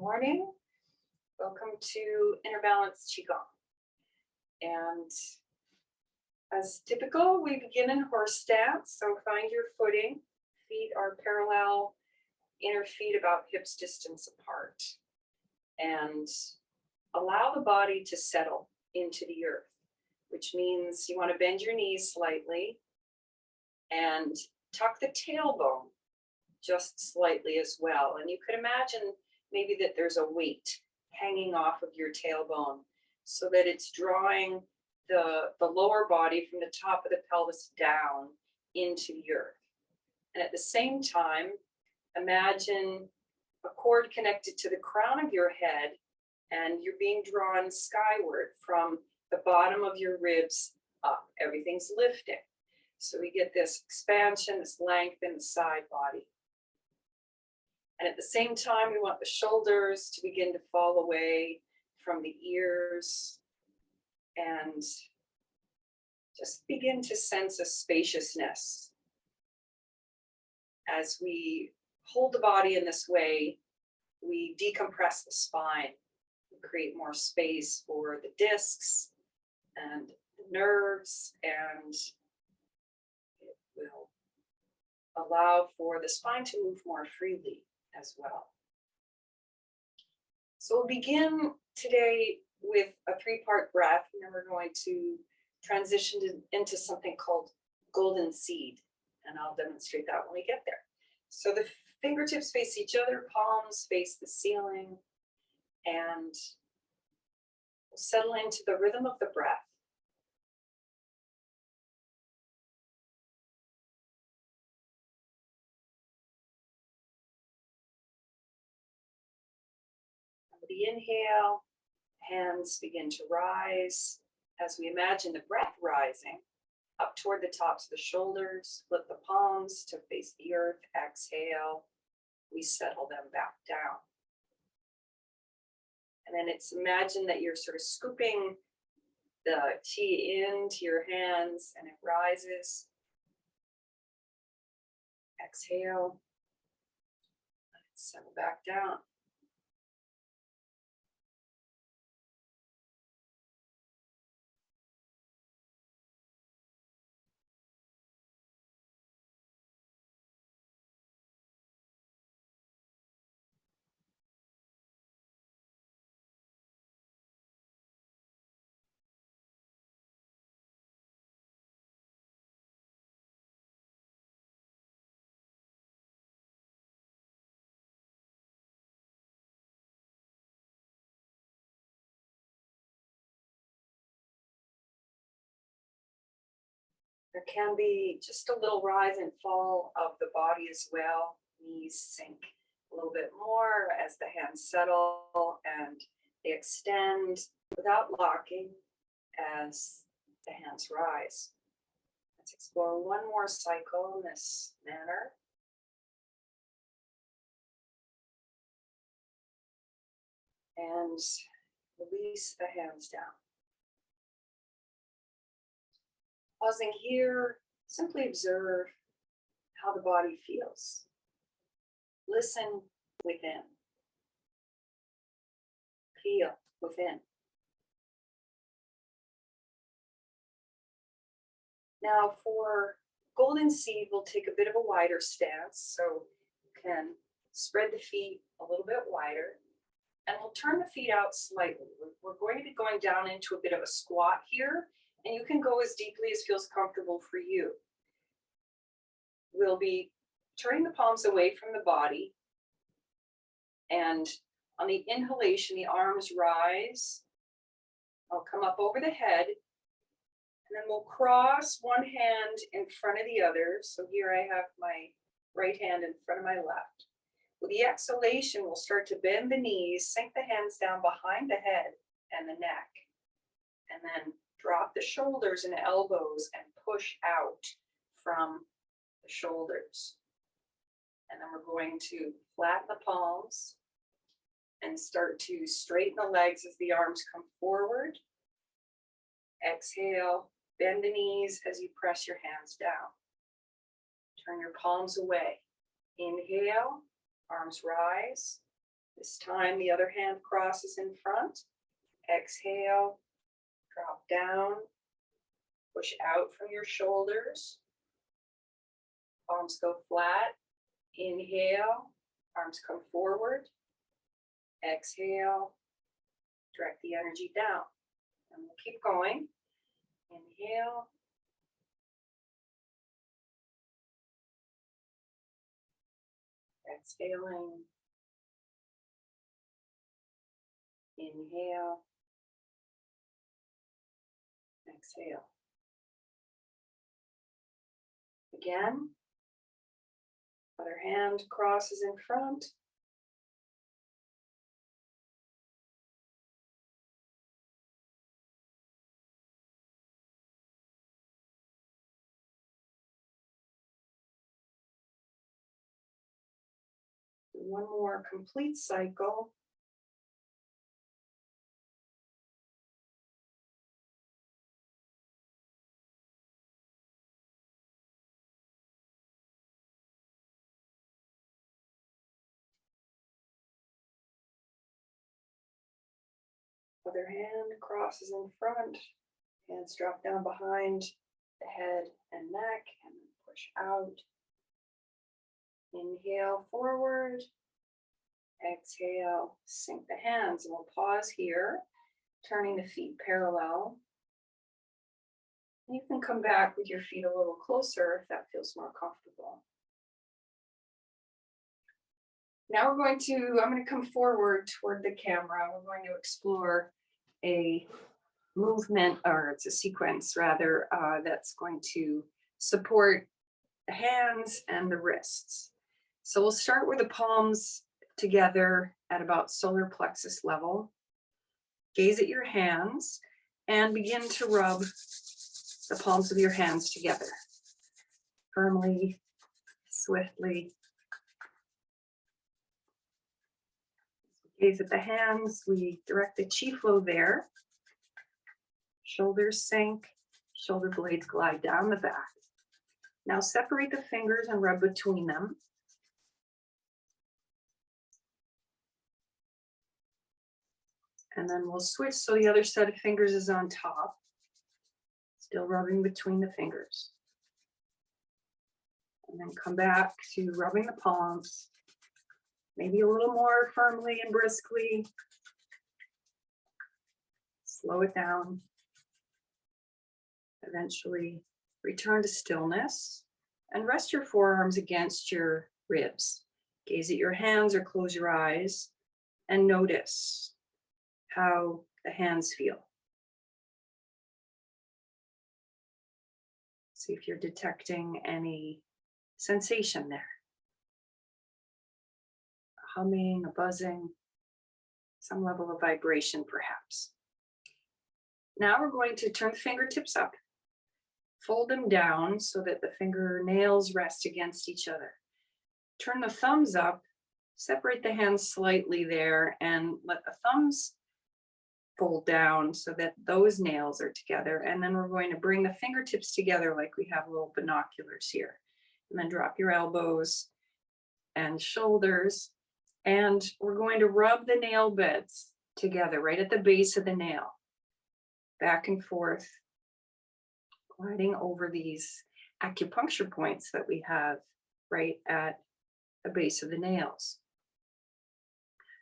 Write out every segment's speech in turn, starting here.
morning. Welcome to Inner Balance Qigong. And as typical, we begin in horse stance. So find your footing. Feet are parallel, inner feet about hips distance apart. And allow the body to settle into the earth, which means you want to bend your knees slightly and tuck the tailbone just slightly as well. And you could imagine maybe that there's a weight hanging off of your tailbone so that it's drawing the lower body from the top of the pelvis down into the earth. And at the same time, imagine a cord connected to the crown of your head and you're being drawn skyward from the bottom of your ribs up. Everything's lifting. So we get this expansion, this length in the side body. And at the same time, we want the shoulders to begin to fall away from the ears and just begin to sense a spaciousness. As we hold the body in this way, we decompress the spine, we create more space for the discs and the nerves, and it will allow for the spine to move more freely as well. So we'll begin today with a 3-part breath, and then we're going to transition into something called golden seed, and I'll demonstrate that when we get there. So the fingertips face each other, palms face the ceiling, and we'll settle into the rhythm of the breath. The inhale, hands begin to rise as we imagine the breath rising up toward the tops of the shoulders. Flip the palms to face the earth. Exhale, we settle them back down. And then it's imagine that you're sort of scooping the chi into your hands and it rises. Exhale, settle back down. There can be just a little rise and fall of the body as well. Knees sink a little bit more as the hands settle and they extend without locking as the hands rise. Let's explore one more cycle in this manner. And release the hands down. Pausing here, simply observe how the body feels. Listen within. Feel within. Now for golden seed, we'll take a bit of a wider stance. So you can spread the feet a little bit wider. And we'll turn the feet out slightly. We're going to be going down into a bit of a squat here. And you can go as deeply as feels comfortable for you. We'll be turning the palms away from the body. And on the inhalation, the arms rise. I'll come up over the head. And then we'll cross one hand in front of the other. So here I have my right hand in front of my left. With the exhalation, we'll start to bend the knees, sink the hands down behind the head and the neck. And then drop the shoulders and elbows and push out from the shoulders. And then we're going to flatten the palms and start to straighten the legs as the arms come forward. Exhale, bend the knees as you press your hands down. Turn your palms away. Inhale, arms rise. This time the other hand crosses in front. Exhale, drop down, push out from your shoulders. Palms go flat. Inhale, arms come forward. Exhale, direct the energy down. And we'll keep going. Inhale. Exhaling. Inhale. Exhale. Again. Other hand crosses in front. One more complete cycle. Other hand crosses in front. Hands drop down behind the head and neck and push out. Inhale forward. Exhale, sink the hands. And we'll pause here, turning the feet parallel. You can come back with your feet a little closer if that feels more comfortable. Now I'm going to come forward toward the camera. We're going to explore a movement, or it's a sequence rather, that's going to support the hands and the wrists. So we'll start with the palms together at about solar plexus level. Gaze at your hands and begin to rub the palms of your hands together. Firmly, swiftly. Gaze at the hands, we direct the chi flow there. Shoulders sink, shoulder blades glide down the back. Now separate the fingers and rub between them. And then we'll switch so the other set of fingers is on top. Still rubbing between the fingers. And then come back to rubbing the palms. Maybe a little more firmly and briskly. Slow it down. Eventually return to stillness and rest your forearms against your ribs. Gaze at your hands or close your eyes and notice how the hands feel. See if you're detecting any sensation there. A humming, a buzzing, some level of vibration perhaps. Now we're going to turn the fingertips up. Fold them down so that the fingernails rest against each other. Turn the thumbs up, separate the hands slightly there, and let the thumbs fold down so that those nails are together. And then we're going to bring the fingertips together like we have little binoculars here. And then drop your elbows and shoulders. And we're going to rub the nail beds together right at the base of the nail. Back and forth, gliding over these acupuncture points that we have right at the base of the nails.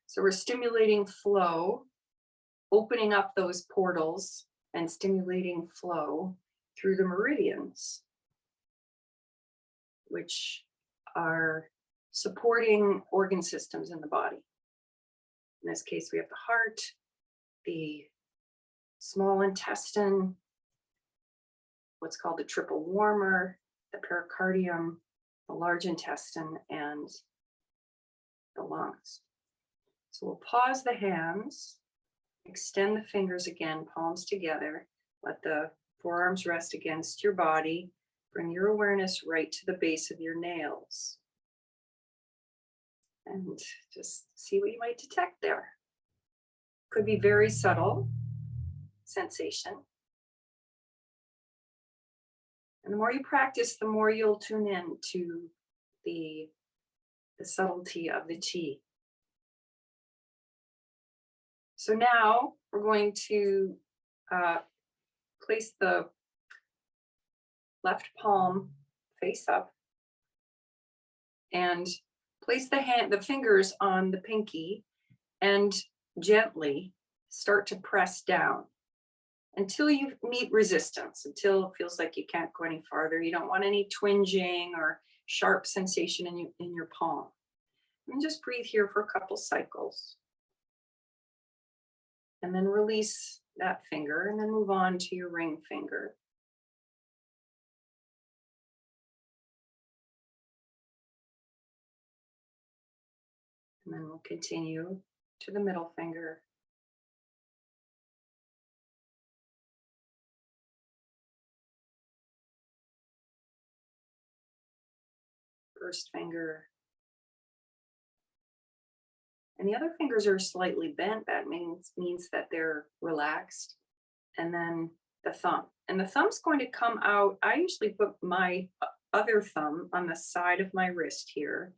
So we're stimulating flow, opening up those portals and stimulating flow through the meridians, which are supporting organ systems in the body. In this case, we have the heart, the small intestine, what's called the triple warmer, the pericardium, the large intestine, and the lungs. So we'll pause the hands, extend the fingers again, palms together, let the forearms rest against your body, bring your awareness right to the base of your nails. And just see what you might detect there. Could be very subtle sensation. And the more you practice, the more you'll tune in to the subtlety of the chi. So now we're going to place the left palm face up and place the fingers on the pinky and gently start to press down until you meet resistance, until it feels like you can't go any farther. You don't want any twinging or sharp sensation in your palm. And just breathe here for a couple cycles. And then release that finger and then move on to your ring finger. And then we'll continue to the middle finger. First finger. And the other fingers are slightly bent. That means that they're relaxed. And then the thumb. And the thumb's going to come out. I usually put my other thumb on the side of my wrist here.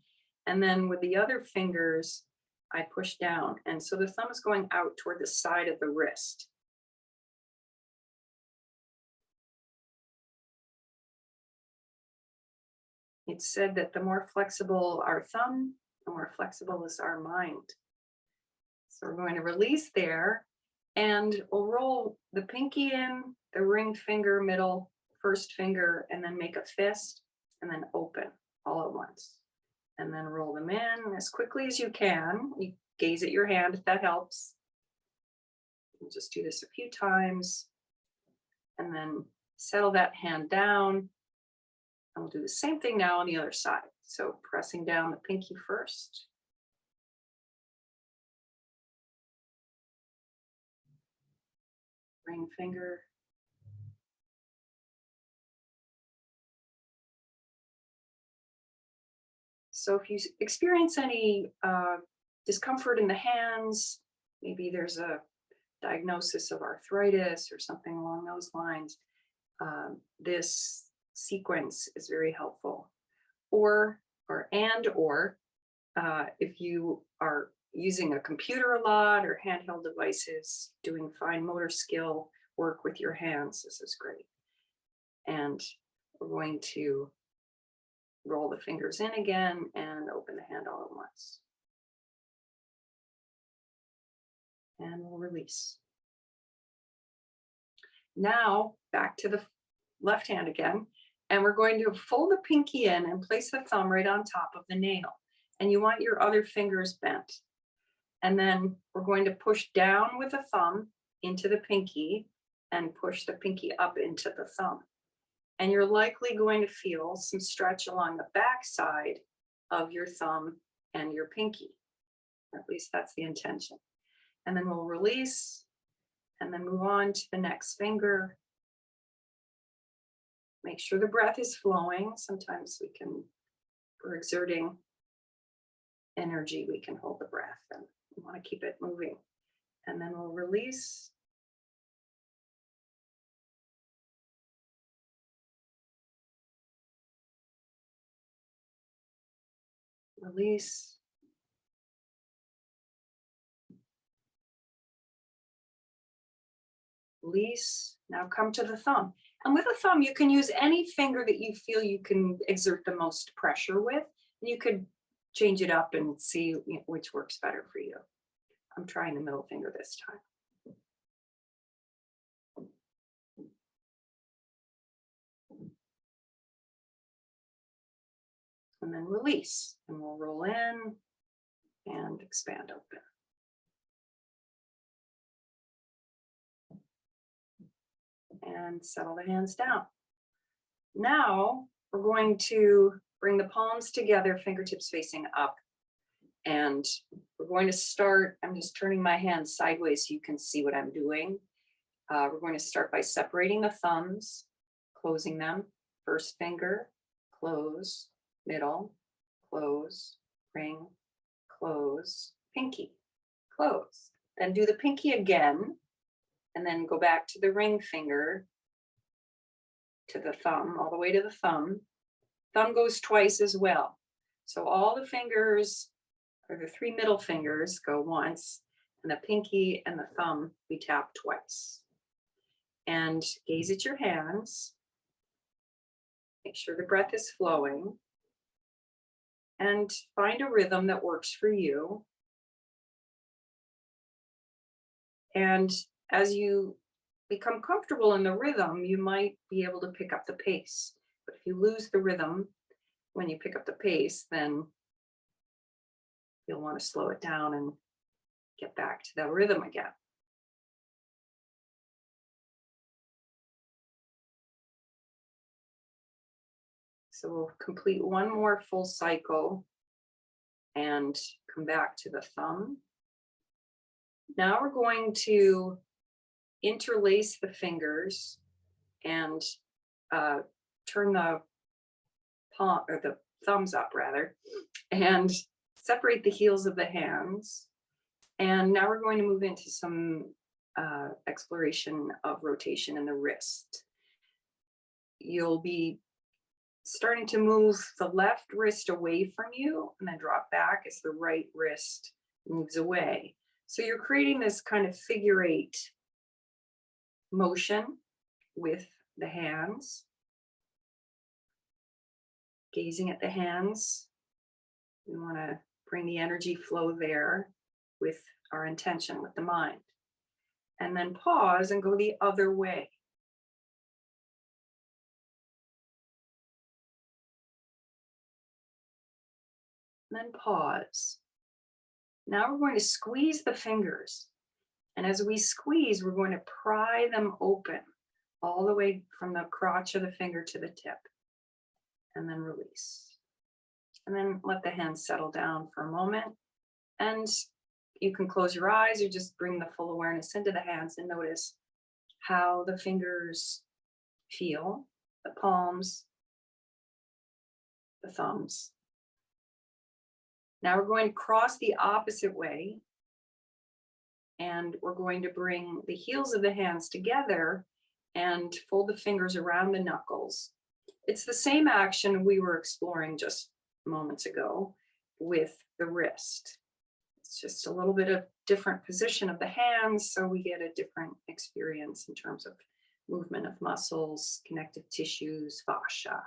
And then with the other fingers, I push down. And so the thumb is going out toward the side of the wrist. It's said that the more flexible our thumb, the more flexible is our mind. So we're going to release there and we'll roll the pinky in, the ring finger, middle, first finger, and then make a fist and then open all at once. And then roll them in as quickly as you can. You gaze at your hand if that helps. We'll just do this a few times and then settle that hand down. And we'll do the same thing now on the other side. So pressing down the pinky first. Ring finger. So if you experience any discomfort in the hands, maybe there's a diagnosis of arthritis or something along those lines, this sequence is very helpful. Or if you are using a computer a lot or handheld devices, doing fine motor skill work with your hands, this is great. And we're going to roll the fingers in again and open the hand all at once. And we'll release. Now back to the left hand again. And we're going to fold the pinky in and place the thumb right on top of the nail. And you want your other fingers bent. And then we're going to push down with the thumb into the pinky and push the pinky up into the thumb. And you're likely going to feel some stretch along the back side of your thumb and your pinky. Or at least that's the intention. And then we'll release and then move on to the next finger. Make sure the breath is flowing. Sometimes for exerting energy, we can hold the breath and we want to keep it moving. And then we'll release. Release. Release. Now come to the thumb. And with a thumb, you can use any finger that you feel you can exert the most pressure with. You could change it up and see which works better for you. I'm trying the middle finger this time. And then release. And we'll roll in and expand open. And settle the hands down. Now we're going to bring the palms together, fingertips facing up. And we're going to start, I'm just turning my hands sideways so you can see what I'm doing. We're going to start by separating the thumbs, closing them. First finger, close, middle, close, ring, close, pinky, close. Then do the pinky again. And then go back to the ring finger, to the thumb, all the way to the thumb. Thumb goes twice as well. So all the fingers, or the three middle fingers, go once, And the pinky and the thumb, we tap twice. And gaze at your hands. Make sure the breath is flowing. And find a rhythm that works for you. And as you become comfortable in the rhythm, you might be able to pick up the pace. But if you lose the rhythm when you pick up the pace, then you'll want to slow it down and get back to that rhythm again. So we'll complete one more full cycle and come back to the thumb. Now we're going to interlace the fingers and turn the palm or the thumbs up rather, and separate the heels of the hands. And now we're going to move into some exploration of rotation in the wrist. You'll be starting to move the left wrist away from you and then drop back as the right wrist moves away. So you're creating this kind of figure 8 motion with the hands. Gazing at the hands, we want to bring the energy flow there with our intention, with the mind. And then pause and go the other way. And then pause. Now we're going to squeeze the fingers. And as we squeeze, we're going to pry them open all the way from the crotch of the finger to the tip. And then release. And then let the hands settle down for a moment. And you can close your eyes or just bring the full awareness into the hands and notice how the fingers feel, the palms, the thumbs. Now we're going to cross the opposite way. And we're going to bring the heels of the hands together and fold the fingers around the knuckles. It's the same action we were exploring just moments ago with the wrist. It's just a little bit of different position of the hands, so we get a different experience in terms of movement of muscles, connective tissues, fascia.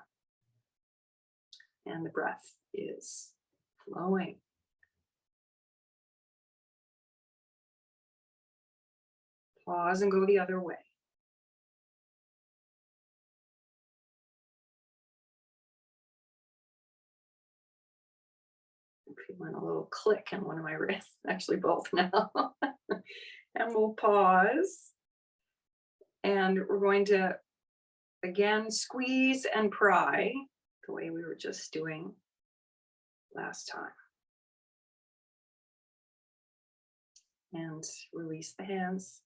And the breath is flowing. Pause and go the other way. I'm feeling a little click in one of my wrists, actually both now. And we'll pause. And we're going to, again, squeeze and pry the way we were just doing last time. And release the hands.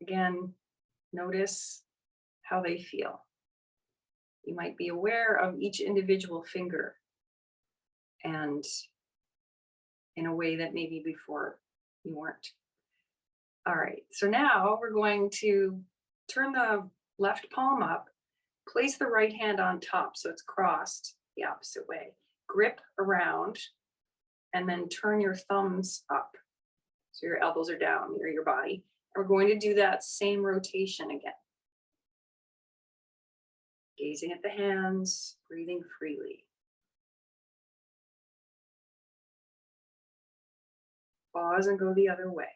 Again, notice how they feel. You might be aware of each individual finger and in a way that maybe before you weren't. All right, so now we're going to turn the left palm up, place the right hand on top so it's crossed the opposite way. Grip around and then turn your thumbs up. So your elbows are down near your body. We're going to do that same rotation again. Gazing at the hands, breathing freely. Pause and go the other way.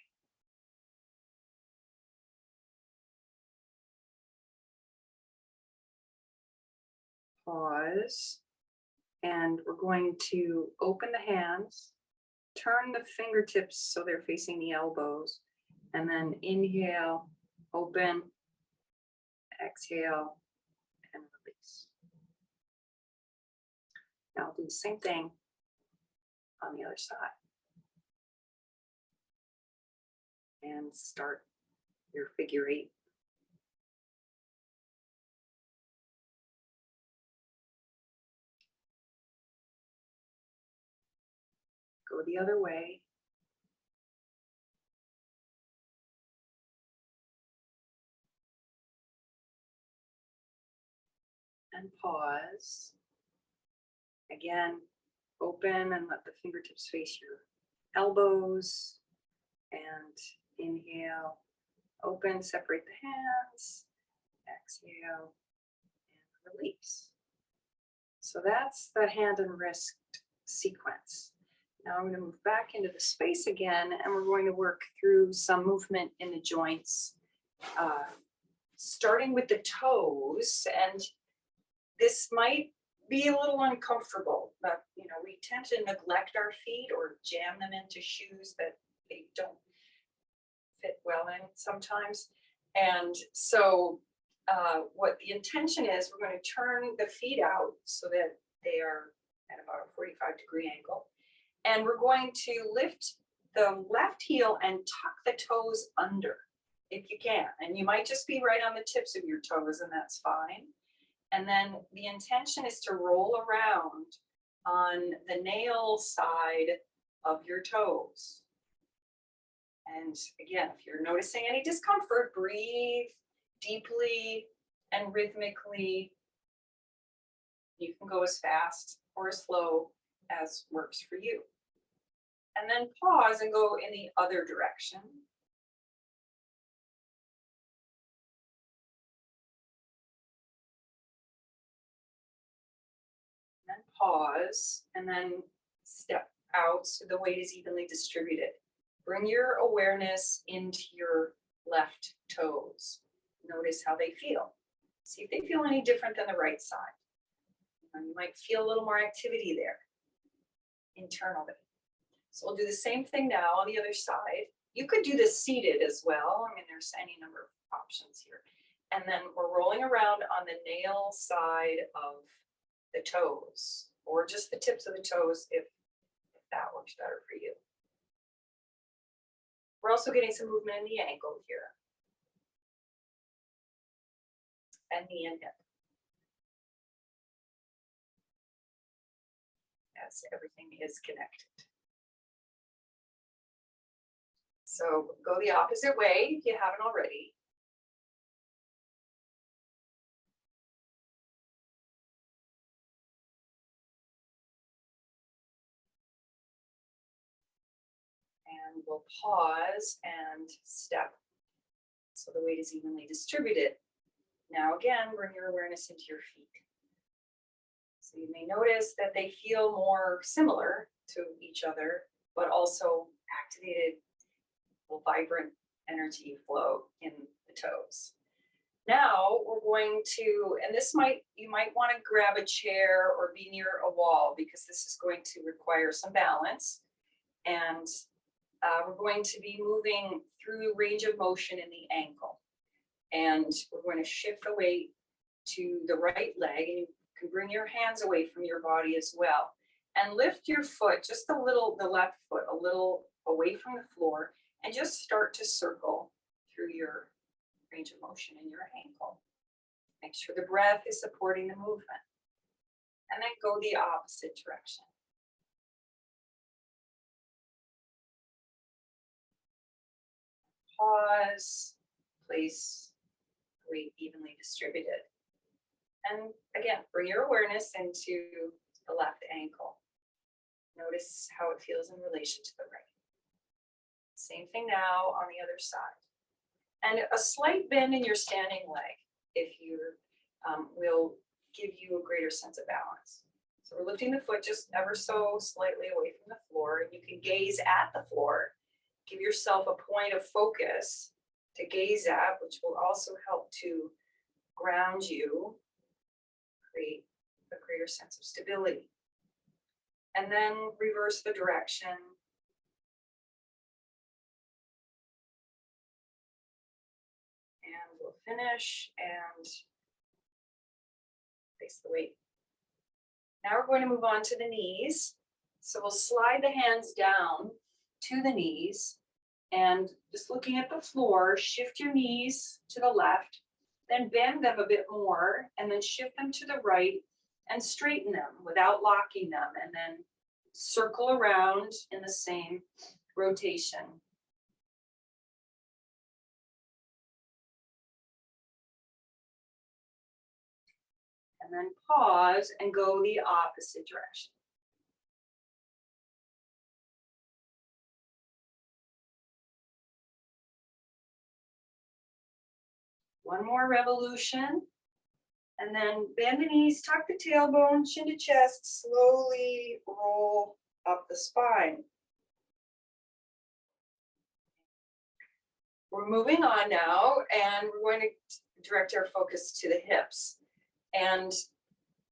Pause. And we're going to open the hands, turn the fingertips so they're facing the elbows, and then inhale, open, exhale, and release. Now I'll do the same thing on the other side. And start your figure 8. Go the other way. And pause. Again, open and let the fingertips face your elbows. And inhale, open, separate the hands. Exhale and release. So that's the hand and wrist sequence. Now I'm going to move back into the space again, and we're going to work through some movement in the joints, starting with the toes. And this might be a little uncomfortable, but we tend to neglect our feet or jam them into shoes that they don't fit well in sometimes. And so what the intention is, we're going to turn the feet out so that they are at about a 45-degree angle. And we're going to lift the left heel and tuck the toes under if you can. And you might just be right on the tips of your toes, and that's fine. And then the intention is to roll around on the nail side of your toes. And again, if you're noticing any discomfort, breathe deeply and rhythmically. You can go as fast or as slow as works for you. And then pause and go in the other direction. And then pause and then step out so the weight is evenly distributed. Bring your awareness into your left toes. Notice how they feel. See if they feel any different than the right side. You might feel a little more activity there internally. So we'll do the same thing now on the other side. You could do this seated as well. I mean, there's any number of options here. And then we're rolling around on the nail side of the toes, or just the tips of the toes if that works better for you. We're also getting some movement in the ankle here. And knee and hip. As everything is connected. So go the opposite way if you haven't already. And we'll pause and step so the weight is evenly distributed. Now again, bring your awareness into your feet. So you may notice that they feel more similar to each other, but also activated, vibrant energy flow in the toes. Now we're going to, and you might want to grab a chair or be near a wall because this is going to require some balance. And we're going to be moving through range of motion in the ankle. And we're going to shift the weight to the right leg, and you can bring your hands away from your body as well. And lift your foot, just a little, the left foot, a little away from the floor, and just start to circle through your range of motion in your ankle. Make sure the breath is supporting the movement. And then go the opposite direction. Pause, place weight evenly distributed. And again, bring your awareness into the left ankle. Notice how it feels in relation to the right. Same thing now on the other side. And a slight bend in your standing leg, if you will give you a greater sense of balance. So we're lifting the foot just ever so slightly away from the floor. You can gaze at the floor. Give yourself a point of focus to gaze at, which will also help to ground you, create a greater sense of stability. And then reverse the direction. And we'll finish and place the weight. Now we're going to move on to the knees. So we'll slide the hands down to the knees and just looking at the floor, shift your knees to the left, then bend them a bit more and then shift them to the right and straighten them without locking them, and then circle around in the same rotation. And then pause and go the opposite direction. One more revolution. And then bend the knees, tuck the tailbone, chin to chest, slowly roll up the spine. We're moving on now, and we're going to direct our focus to the hips. And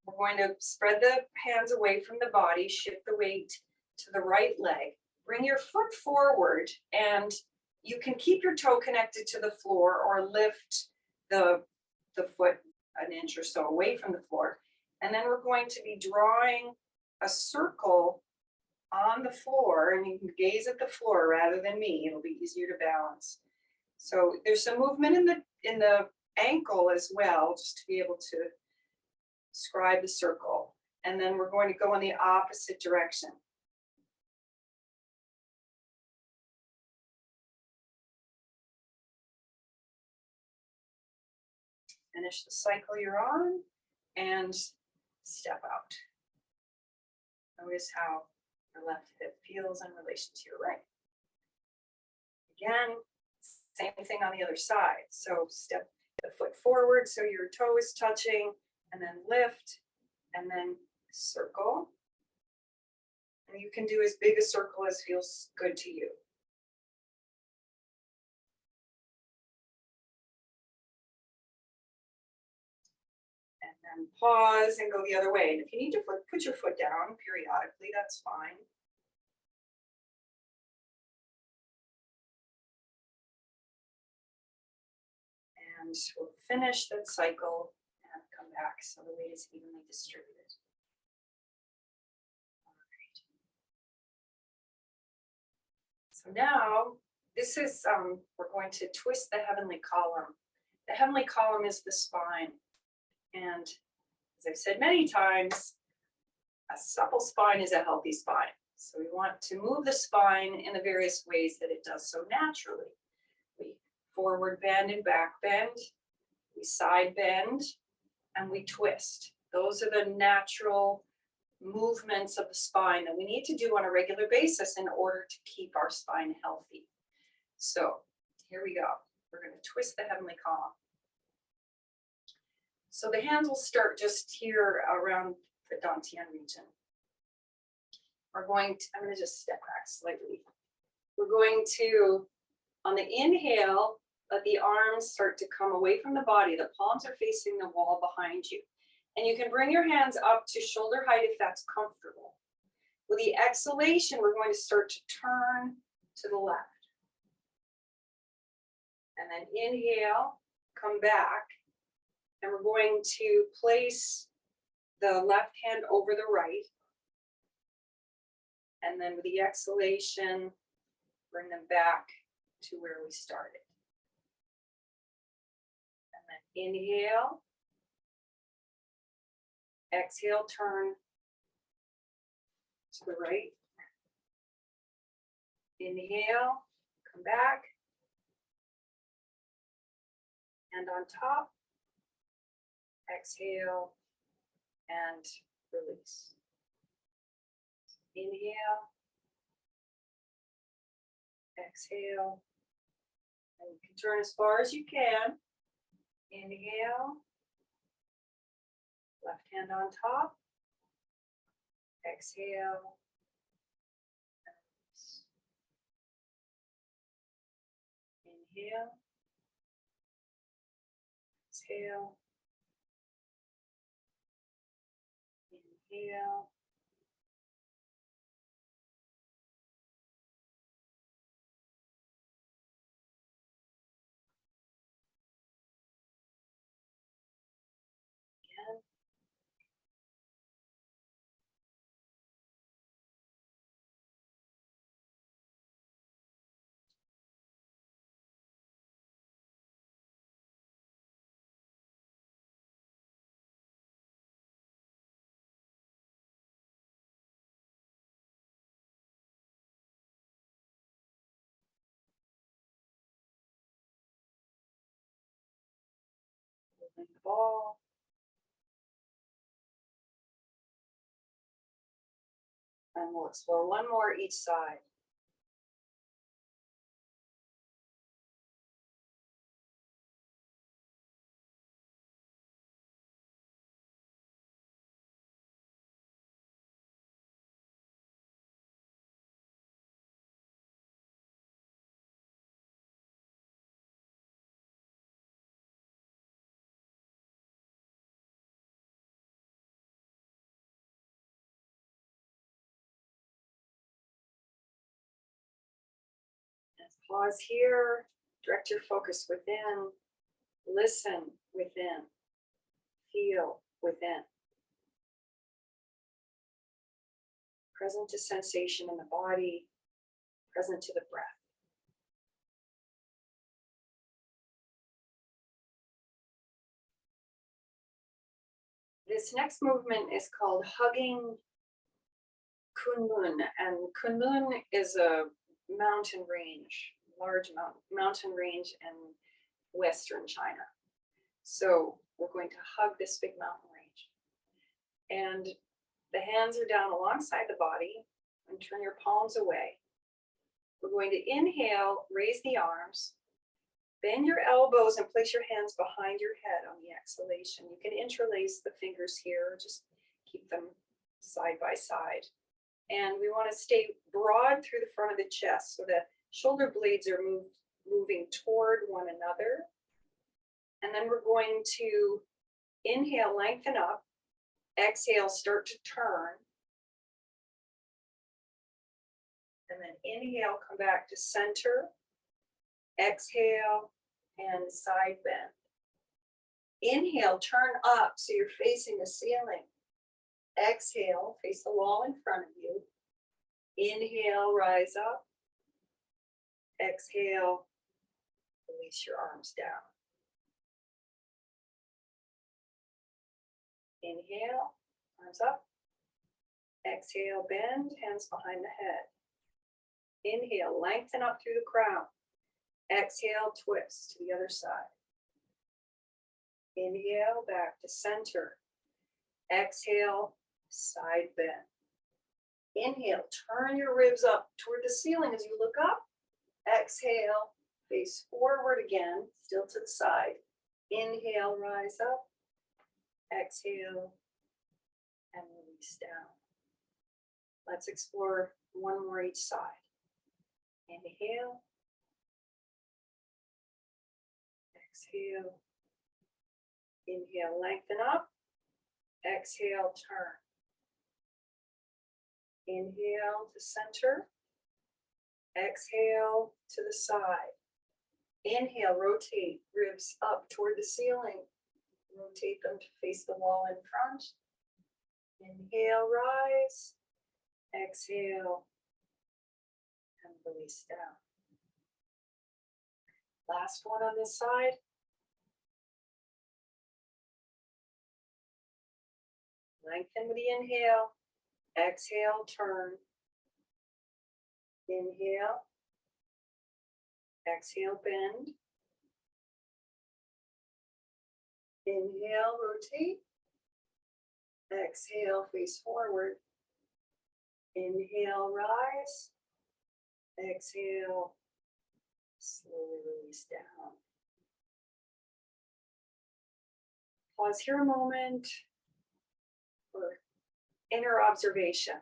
we're going to spread the hands away from the body, shift the weight to the right leg. Bring your foot forward, and you can keep your toe connected to the floor or lift the foot an inch or so away from the floor. And then we're going to be drawing a circle on the floor, and you can gaze at the floor rather than me. It'll be easier to balance. So there's some movement in the ankle as well, just to be able to describe the circle. And then we're going to go in the opposite direction. Finish the cycle you're on and step out. Notice how your left hip feels in relation to your right. Again, same thing on the other side. So step the foot forward so your toe is touching, and then lift, and then circle. And you can do as big a circle as feels good to you. And then pause and go the other way. And if you need to put your foot down periodically, that's fine. And we'll finish that cycle and come back so the weight is evenly distributed. All right. So now this is, we're going to twist the heavenly column. The heavenly column is the spine. And as I've said many times, a supple spine is a healthy spine. So we want to move the spine in the various ways that it does so naturally. We forward bend and back bend, we side bend, and we twist. Those are the natural movements of the spine that we need to do on a regular basis in order to keep our spine healthy. So here we go. We're going to twist the heavenly column. So the hands will start just here around the dantian region. I'm going to just step back slightly. We're going to, on the inhale, let the arms start to come away from the body. The palms are facing the wall behind you. And you can bring your hands up to shoulder height if that's comfortable. With the exhalation, we're going to start to turn to the left. And then inhale, come back. And we're going to place the left hand over the right. And then with the exhalation, bring them back to where we started. And then inhale. Exhale, turn to the right. Inhale, come back. Hand on top. Exhale and release. Inhale. Exhale. And you can turn as far as you can. Inhale. Left hand on top. Exhale. And release. Inhale. Exhale. Inhale. Again. Moving the ball. And we'll explore one more each side. Pause here, direct your focus within, listen within, feel within. Present to sensation in the body, present to the breath. This next movement is called hugging Kunlun, and Kunlun is a mountain range, large mountain range in Western China. So we're going to hug this big mountain range. And the hands are down alongside the body, and turn your palms away. We're going to inhale, raise the arms, bend your elbows and place your hands behind your head on the exhalation. You can interlace the fingers here, just keep them side by side. And we want to stay broad through the front of the chest so the shoulder blades are moving toward one another. And then we're going to inhale, lengthen up, exhale, start to turn. And then inhale, come back to center, exhale, and side bend. Inhale, turn up so you're facing the ceiling. Exhale, face the wall in front of you. Inhale, rise up. Exhale, release your arms down. Inhale, arms up. Exhale, bend, hands behind the head. Inhale, lengthen up through the crown. Exhale, twist to the other side. Inhale, back to center. Exhale, side bend. Inhale, turn your ribs up toward the ceiling as you look up. Exhale, face forward again, still to the side. Inhale, rise up. Exhale, and release down. Let's explore one more each side. Inhale. Exhale. Inhale, lengthen up. Exhale, turn. Inhale to center. Exhale to the side. Inhale, rotate ribs up toward the ceiling. Rotate them to face the wall in front. Inhale, rise. Exhale, and release down. Last one on this side. Lengthen with the inhale. Exhale, turn. Inhale. Exhale, bend. Inhale, rotate. Exhale, face forward. Inhale, rise. Exhale, slowly release down. Pause here a moment for inner observation.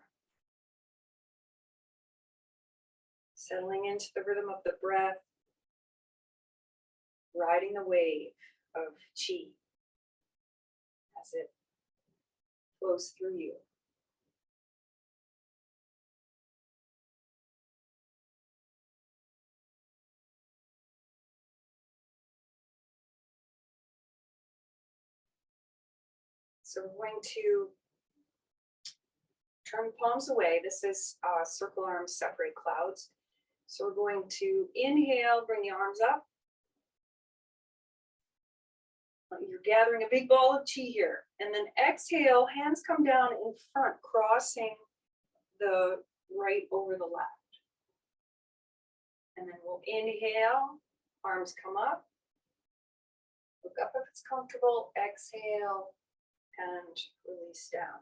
Settling into the rhythm of the breath, riding the wave of Qi as it flows through you. So we're going to turn palms away. This is circle arms, separate clouds. So we're going to inhale, bring the arms up. You're gathering a big ball of Qi here. And then exhale, hands come down in front, crossing the right over the left. And then we'll inhale, arms come up. Look up if it's comfortable, exhale, and release down.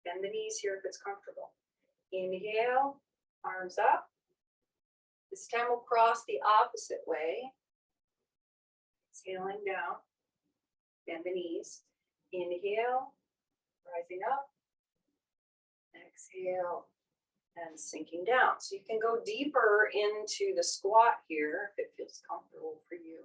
Bend the knees here if it's comfortable. Inhale, arms up. This time we'll cross the opposite way. Exhaling down, bend the knees. Inhale, rising up. Exhale, and sinking down. So you can go deeper into the squat here if it feels comfortable for you.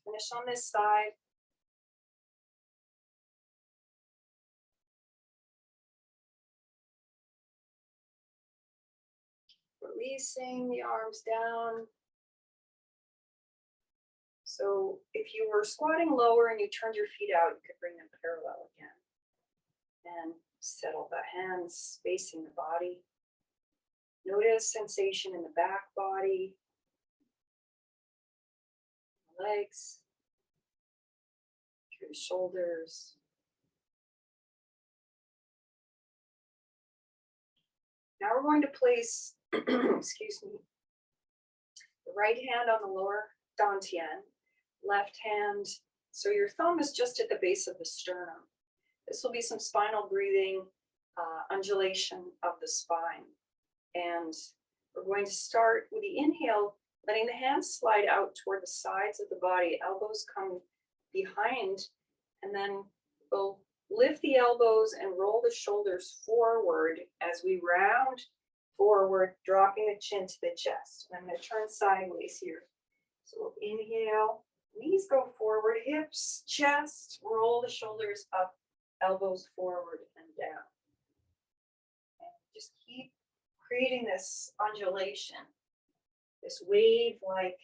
Finish on this side. Releasing the arms down. So if you were squatting lower and you turned your feet out, you could bring them parallel again. And settle the hands facing the body. Notice sensation in the back body, legs, through the shoulders. Now we're going to place, excuse me, the right hand on the lower dantian, left hand, so your thumb is just at the base of the sternum. This will be some spinal breathing, undulation of the spine. And we're going to start with the inhale, letting the hands slide out toward the sides of the body, elbows come behind, and then we'll lift the elbows and roll the shoulders forward as we round forward, dropping the chin to the chest. And I'm going to turn sideways here. So we'll inhale, knees go forward, hips, chest, roll the shoulders up, elbows forward and down. And just keep creating this undulation, this wave-like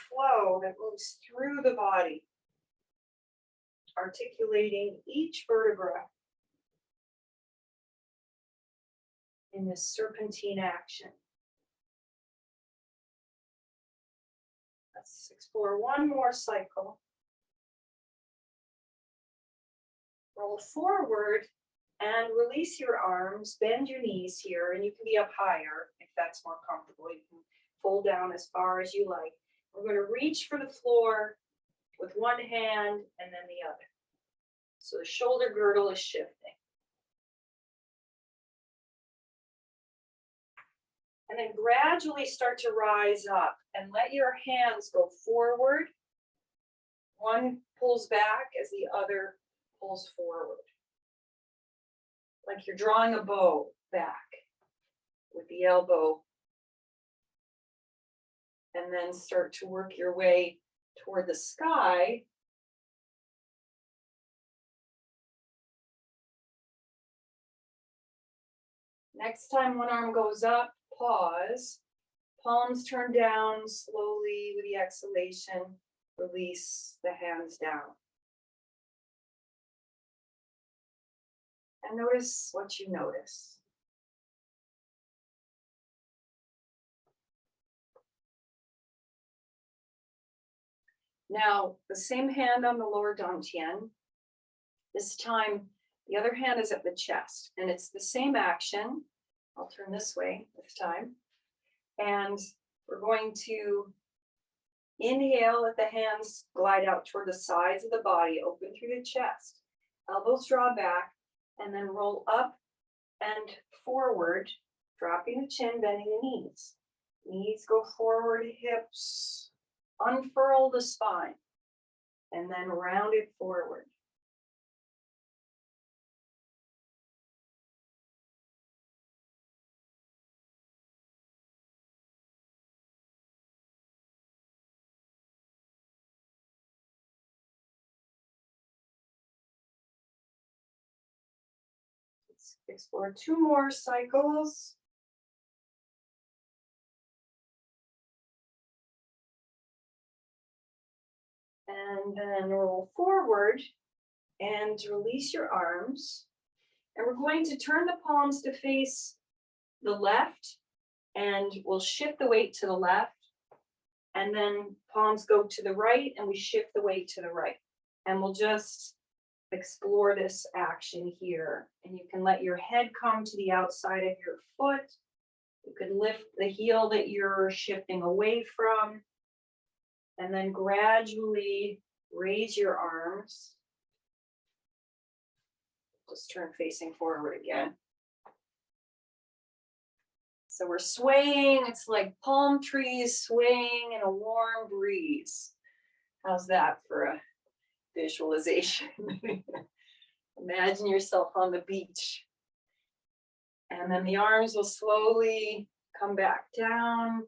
flow that moves through the body, articulating each vertebra in this serpentine action. Let's explore one more cycle. Roll forward and release your arms, bend your knees here, and you can be up higher if that's more comfortable. You can fold down as far as you like. We're going to reach for the floor with one hand and then the other. So the shoulder girdle is shifting. And then gradually start to rise up and let your hands go forward. One pulls back as the other pulls forward. Like you're drawing a bow back with the elbow. And then start to work your way toward the sky. Next time one arm goes up, pause. Palms turn down slowly with the exhalation. Release the hands down. And notice what you notice. Now, the same hand on the lower dantian. This time, the other hand is at the chest, and it's the same action. I'll turn this way this time. And we're going to inhale, let the hands glide out toward the sides of the body, open through the chest. Elbows draw back, and then roll up and forward, dropping the chin, bending the knees. Knees go forward, hips, unfurl the spine, and then round it forward. Let's explore two more cycles. And then roll forward and release your arms. And we're going to turn the palms to face the left, and we'll shift the weight to the left. And then palms go to the right, and we shift the weight to the right. And we'll just explore this action here. And you can let your head come to the outside of your foot. You can lift the heel that you're shifting away from. And then gradually raise your arms. Just turn facing forward again. So we're swaying. It's like palm trees swaying in a warm breeze. How's that for a visualization? Imagine yourself on the beach. And then the arms will slowly come back down.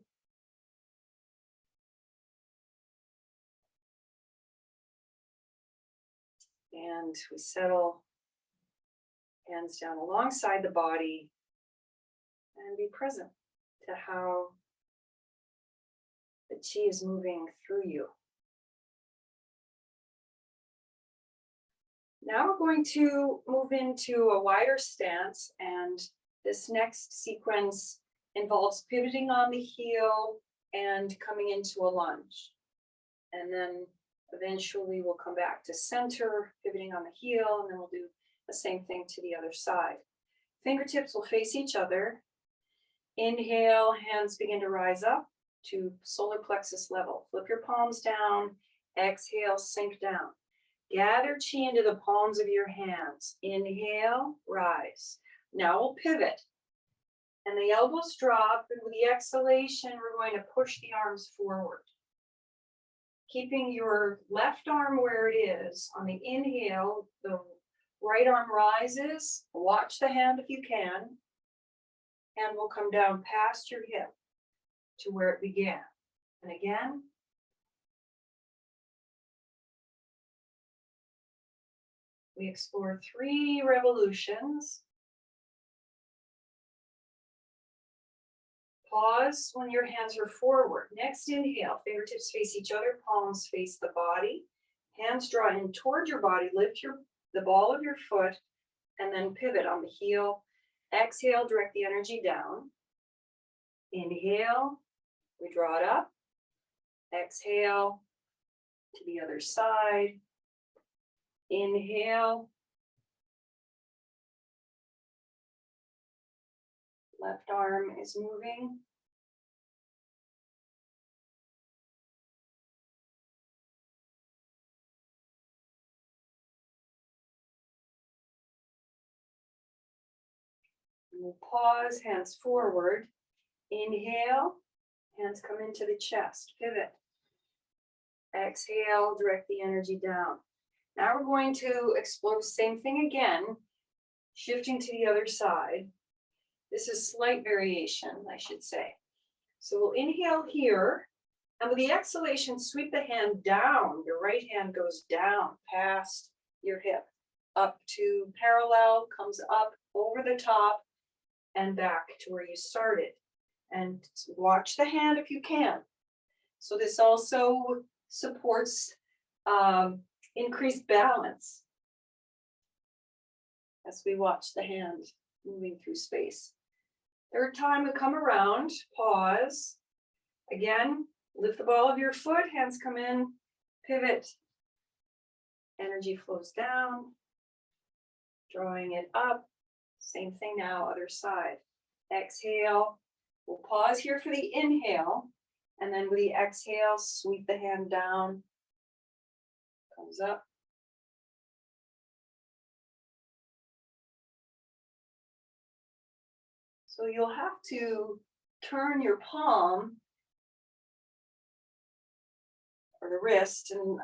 And we settle, hands down alongside the body, and be present to how the chi is moving through you. Now we're going to move into a wider stance, and this next sequence involves pivoting on the heel and coming into a lunge. And then eventually we'll come back to center, pivoting on the heel, and then we'll do the same thing to the other side. Fingertips will face each other. Inhale, hands begin to rise up to solar plexus level. Flip your palms down. Exhale, sink down. Gather chi into the palms of your hands. Inhale, rise. Now we'll pivot. And the elbows drop, and with the exhalation, we're going to push the arms forward. Keeping your left arm where it is. On the inhale, the right arm rises. Watch the hand if you can. And we'll come down past your hip to where it began. And again. We explore 3 revolutions. Pause when your hands are forward. Next inhale, fingertips face each other, palms face the body. Hands draw in toward your body, lift the ball of your foot, and then pivot on the heel. Exhale, direct the energy down. Inhale, we draw it up. Exhale to the other side. Inhale. Left arm is moving. We'll pause, hands forward. Inhale, hands come into the chest, pivot. Exhale, direct the energy down. Now we're going to explore the same thing again, shifting to the other side. This is slight variation, I should say. So we'll inhale here, and with the exhalation, sweep the hand down. Your right hand goes down past your hip, up to parallel, comes up over the top, and back to where you started. And watch the hand if you can. So this also supports increased balance as we watch the hand moving through space. Third time we come around, pause. Again, lift the ball of your foot, hands come in, pivot. Energy flows down, drawing it up. Same thing now, other side. Exhale. We'll pause here for the inhale, and then with the exhale, sweep the hand down. Comes up. So you'll have to turn your palm or the wrist and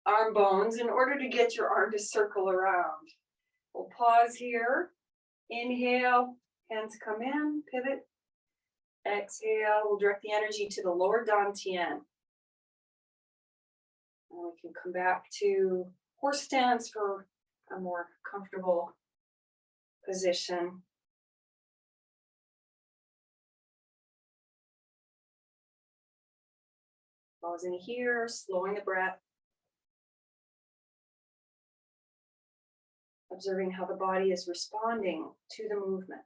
arm bones in order to get your arm to circle around. We'll pause here. Inhale, hands come in, pivot. Exhale, we'll direct the energy to the lower dantian. And we can come back to horse stance for a more comfortable position. Pausing here, slowing the breath. Observing how the body is responding to the movement.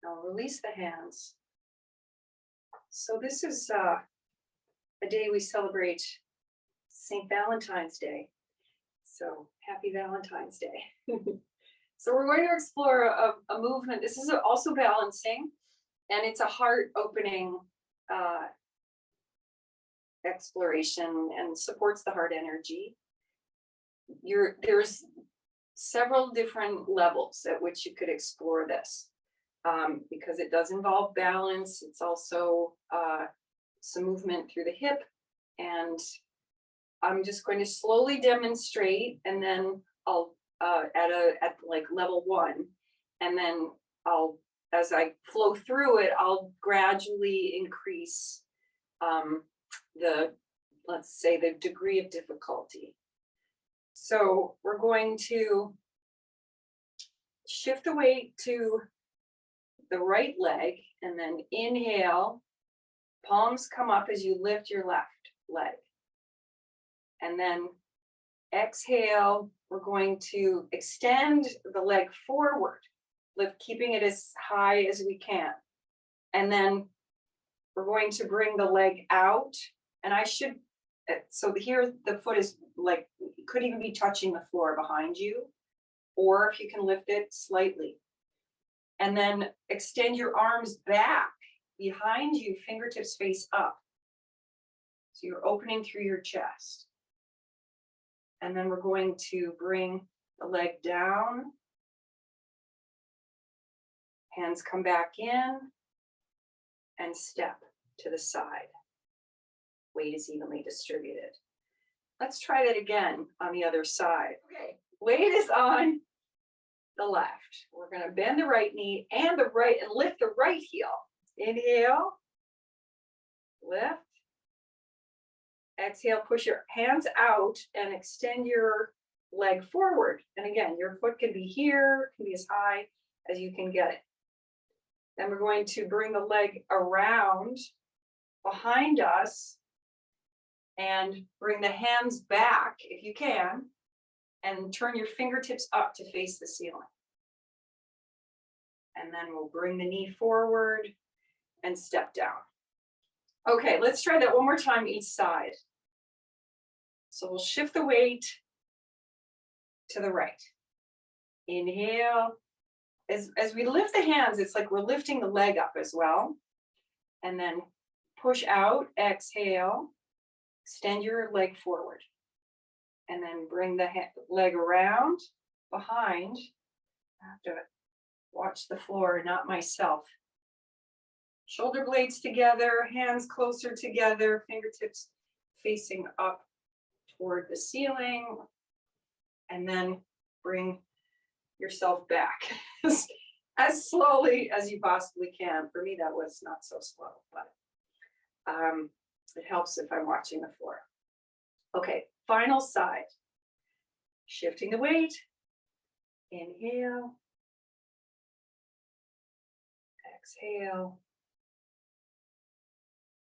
Now release the hands. So this is a day we celebrate St. Valentine's Day. So happy Valentine's Day. So we're going to explore a movement. This is also balancing, and it's a heart opening exploration and supports the heart energy. There's several different levels at which you could explore this because it does involve balance. It's also some movement through the hip, and I'm just going to slowly demonstrate, and then I'll at like level 1, and then as I flow through it, I'll gradually increase let's say the degree of difficulty. So we're going to shift the weight to the right leg and then inhale, palms come up as you lift your left leg. And then exhale, we're going to extend the leg forward, keeping it as high as we can. And then we're going to bring the leg out. And so here the foot is like, could even be touching the floor behind you, or if you can lift it slightly. And then extend your arms back behind you, fingertips face up. So you're opening through your chest. And then we're going to bring the leg down. Hands come back in and step to the side. Weight is evenly distributed. Let's try that again on the other side. Okay, weight is on the left. We're going to bend the right knee and lift the right heel. Inhale, lift. Exhale, push your hands out and extend your leg forward. And again, your foot can be here, can be as high as you can get it. Then we're going to bring the leg around behind us and bring the hands back if you can, and turn your fingertips up to face the ceiling. And then we'll bring the knee forward and step down. Okay, let's try that one more time each side. So we'll shift the weight to the right. Inhale. As we lift the hands, it's like we're lifting the leg up as well. And then push out, exhale, extend your leg forward. And then bring the leg around behind. I have to watch the floor, not myself. Shoulder blades together, hands closer together, fingertips facing up toward the ceiling. And then bring yourself back as slowly as you possibly can. For me, that was not so slow, but it helps if I'm watching the floor. Okay, final side. Shifting the weight. Inhale. Exhale.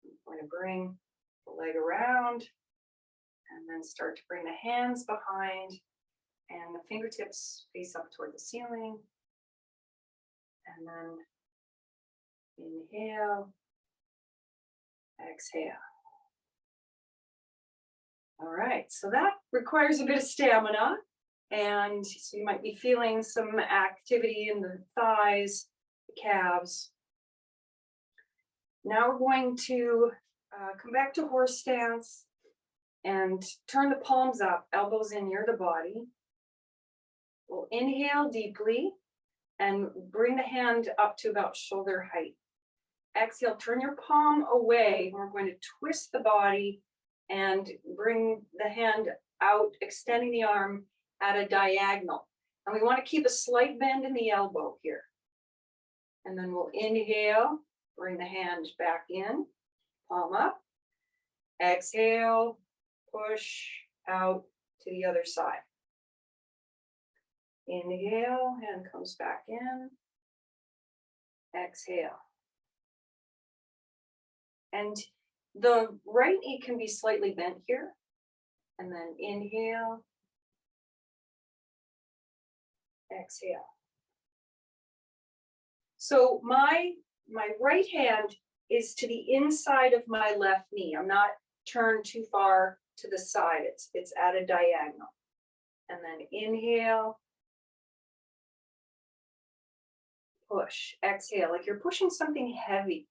I'm going to bring the leg around and then start to bring the hands behind and the fingertips face up toward the ceiling. And then inhale, exhale. All right, so that requires a bit of stamina. And so you might be feeling some activity in the thighs, the calves. Now we're going to come back to horse stance and turn the palms up, elbows in near the body. We'll inhale deeply and bring the hand up to about shoulder height. Exhale, turn your palm away. We're going to twist the body and bring the hand out, extending the arm at a diagonal. And we want to keep a slight bend in the elbow here. And then we'll inhale, bring the hand back in, palm up. Exhale, push out to the other side. Inhale, hand comes back in. Exhale. And the right knee can be slightly bent here. And then inhale. Exhale. So my right hand is to the inside of my left knee. I'm not turned too far to the side. It's at a diagonal. And then inhale. Push. Exhale, like you're pushing something heavy.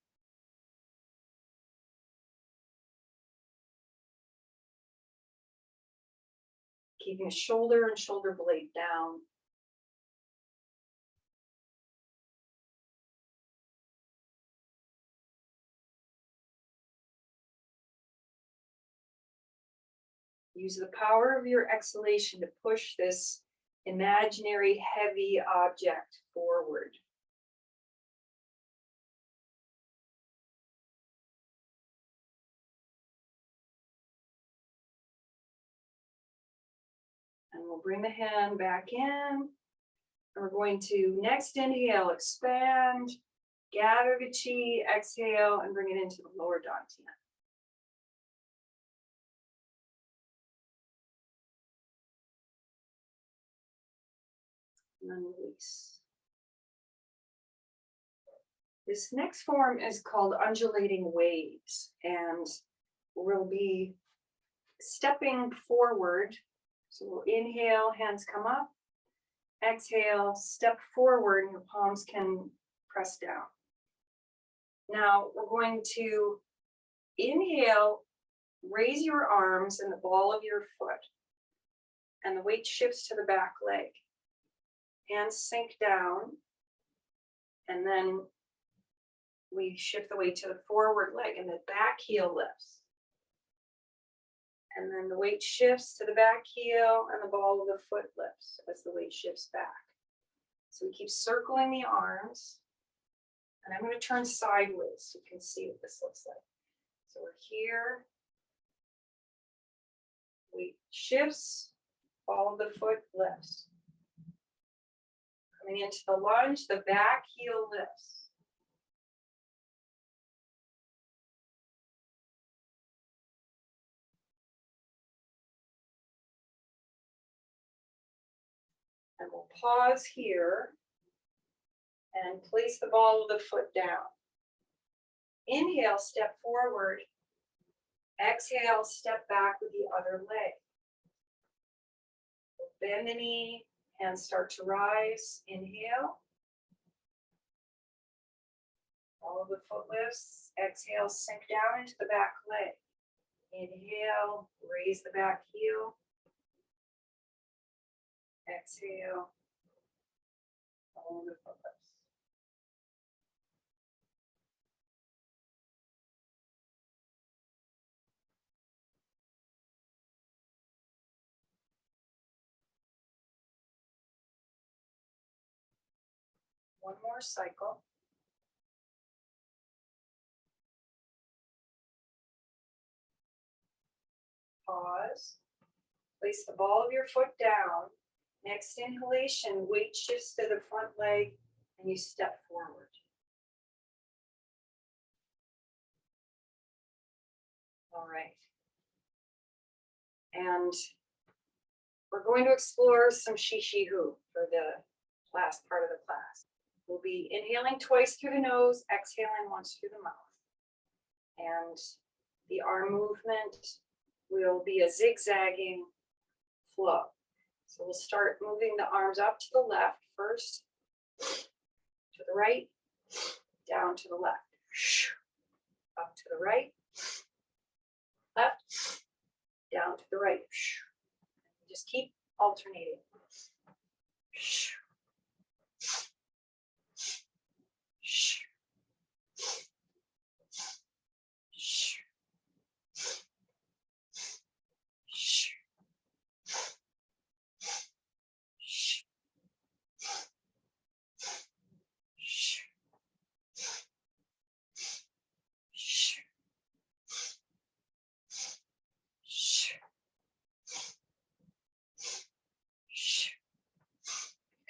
Keeping shoulder and shoulder blade down. Use the power of your exhalation to push this imaginary heavy object forward. we'll bring the hand back in. And we're going to next inhale, expand, gather the chi, exhale, and bring it into the lower dantian. And then release. This next form is called undulating waves, and we'll be stepping forward. So we'll inhale, hands come up. Exhale, step forward, and your palms can press down. Now we're going to inhale, raise your arms and the ball of your foot, and the weight shifts to the back leg. Hands sink down, and then we shift the weight to the forward leg, and the back heel lifts. And then the weight shifts to the back heel, and the ball of the foot lifts as the weight shifts back. So we keep circling the arms, and I'm going to turn sideways so you can see what this looks like. So we're here, weight shifts, ball of the foot lifts. Coming into the lunge, the back heel lifts. And we'll pause here and place the ball of the foot down. Inhale, step forward. Exhale, step back with the other leg. Bend the knee, hands start to rise. Inhale. Ball of the foot lifts. Exhale, sink down into the back leg. Inhale, raise the back heel. Exhale, ball of the foot lifts. One more cycle. Pause. Place the ball of your foot down. Next inhalation, weight shifts to the front leg, and you step forward. All right. And we're going to explore some Shishi Hu for the last part of the class. We'll be inhaling twice through the nose, exhaling once through the mouth. And the arm movement will be a zigzagging flow. So we'll start moving the arms up to the left first, to the right, down to the left, up to the right, left, down to the right. Just keep alternating.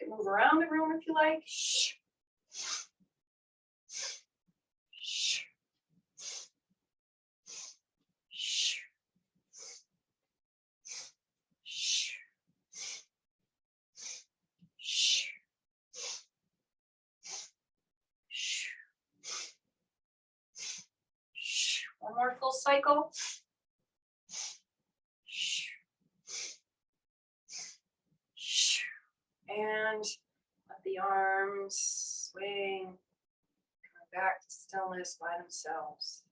Move around the room if you like. One more full cycle. And let the arms swing, coming back to stillness by themselves.